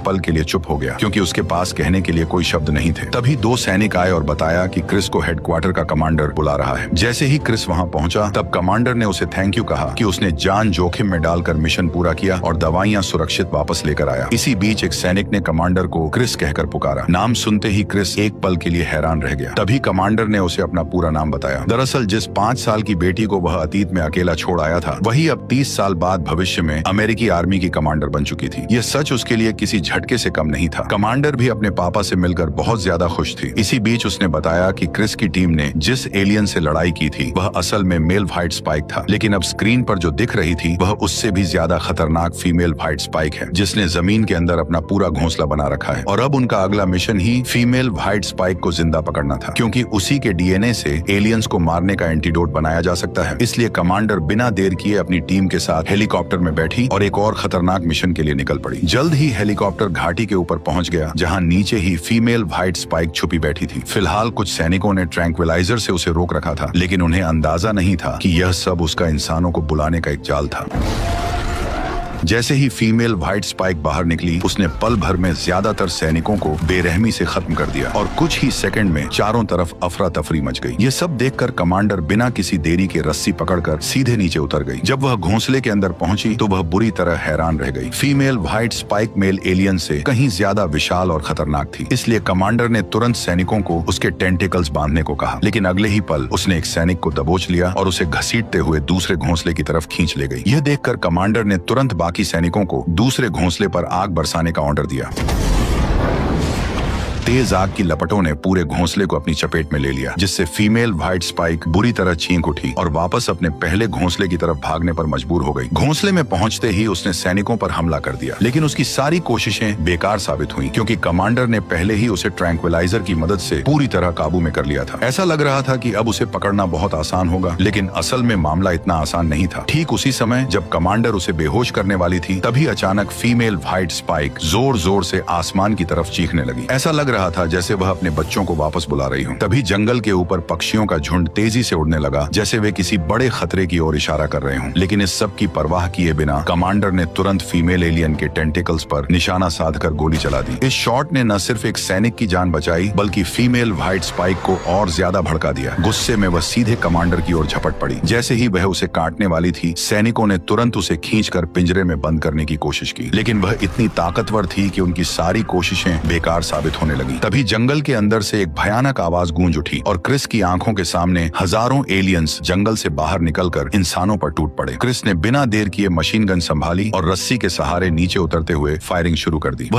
पल के लिए चुप हो गया क्योंकि उसके पास कहने के लिए कोई शब्द नहीं थे। तभी 2 सैनिक आए और बताया कि क्रिस को हेडक्वार्टर का कमांडर बुला रहा है। जैसे ही क्रिस वहां पहुंचा तब कमांडर ने उसे थैंक यू कहा कि उसने जान जोखिम में डालकर मिशन पूरा किया और दवाइयां सुरक्षित वापस लेकर आया। इसी बीच एक सैनिक ने कमांडर को क्रिस कहकर पुकारा। नाम सुनते ही क्रिस एक पल के लिए हैरान रह गया। तभी कमांडर ने उसे अपना पूरा नाम बताया। दरअसल जिस 5 साल की बेटी को वह अतीत में अकेला छोड़ आया था, वही अब 30 साल बाद भविष्य में अमेरिकी आर्मी की कमांडर बन चुकी थी। यह सच उसके लिए किसी झटके से कम नहीं था। कमांडर भी अपने पापा से मिलकर बहुत ज्यादा खुश थी। इसी बीच उसने बताया कि क्रिस की टीम ने जिस एलियन से लड़ाई की थी वह असल में मेल वाइट स्पाइक था, लेकिन अब स्क्रीन पर जो दिख रही थी वह उससे भी ज्यादा खतरनाक फीमेल वाइट स्पाइक है, जिसने जमीन के अंदर अपना पूरा घोंसला बना रखा है। और अब उनका अगला मिशन ही फीमेल वाइट स्पाइक को जिंदा पकड़ना था, क्योंकि उसी के डीएनए से एलियंस को मारने का एंटीडोट बनाया जा सकता है। इसलिए कमांडर बिना देर किए अपनी टीम के साथ हेलीकॉप्टर में बैठी और एक और खतरनाक मिशन के लिए निकल पड़ी। जल्द ही हेलीकॉप्टर घाटी के ऊपर पहुंच गया, जहां नीचे ही फीमेल वाइट स्पाइक छुपी बैठी थी। फिलहाल कुछ सैनिकों ने ट्रैंक्विलाइजर से उसे रोक रखा था, लेकिन उन्हें अंदाजा नहीं था कि यह सब उसका इंसानों को बुलाने का एक जाल था। जैसे ही फीमेल वाइट स्पाइक बाहर निकली, उसने पल भर में ज्यादातर सैनिकों को बेरहमी से खत्म कर दिया और कुछ ही सेकंड में चारों तरफ अफरा तफरी मच गई। ये सब देखकर कमांडर बिना किसी देरी के रस्सी पकड़कर सीधे नीचे उतर गई। जब वह घोंसले के अंदर पहुंची तो वह बुरी तरह हैरान रह गई। Female white spike male alien से कहीं ज्यादा विशाल और खतरनाक थी, इसलिए कमांडर ने तुरंत सैनिकों को उसके टेंटिकल्स बांधने को कहा। लेकिन अगले ही पल उसने एक सैनिक को दबोच लिया और उसे घसीटते हुए दूसरे घोंसले की तरफ खींच ले गई। यह देखकर कमांडर ने तुरंत बाकी सैनिकों को दूसरे घोंसले पर आग बरसाने का ऑर्डर दिया। तेज आग की लपटों ने पूरे घोंसले को अपनी चपेट में ले लिया, जिससे फीमेल वाइट स्पाइक बुरी तरह चीख उठी और वापस अपने पहले घोंसले की तरफ भागने पर मजबूर हो गई। घोंसले में पहुंचते ही उसने सैनिकों पर हमला कर दिया, लेकिन उसकी सारी कोशिशें बेकार साबित हुई, क्योंकि कमांडर ने पहले ही उसे ट्रैंक्विलाइजर की मदद से पूरी तरह काबू में कर लिया था। ऐसा लग रहा था कि अब उसे पकड़ना बहुत आसान होगा, लेकिन असल में मामला इतना आसान नहीं था। ठीक उसी समय जब कमांडर उसे बेहोश करने वाली थी, तभी अचानक फीमेल वाइट स्पाइक जोर जोर से आसमान की तरफ चीखने लगी। ऐसा लग रहा था जैसे वह अपने बच्चों को वापस बुला रही हो। तभी जंगल के ऊपर पक्षियों का झुंड तेजी से उड़ने लगा, जैसे वे किसी बड़े खतरे की ओर इशारा कर रहे हों। लेकिन इस सब की परवाह किए बिना कमांडर ने तुरंत फीमेल एलियन के टेंटिकल्स पर निशाना साधकर गोली चला दी। इस शॉट ने न सिर्फ एक सैनिक की जान बचाई, बल्कि फीमेल वाइट स्पाइक को और ज्यादा भड़का दिया। गुस्से में वह सीधे कमांडर की ओर झपट पड़ी। जैसे ही वह उसे काटने वाली थी, सैनिकों ने तुरंत उसे खींचकर पिंजरे में बंद करने की कोशिश की, लेकिन वह इतनी ताकतवर थी कि उनकी सारी कोशिशें बेकार साबित होने लगी। तभी जंगल के अंदर से एक भयानक आवाज गूंज उठी और क्रिस की आंखों के सामने हजारों एलियंस जंगल से बाहर निकलकर इंसानों पर टूट पड़े। क्रिस ने बिना देर किए मशीन गन संभाली और रस्सी के सहारे नीचे उतरते हुए फायरिंग शुरू कर दी।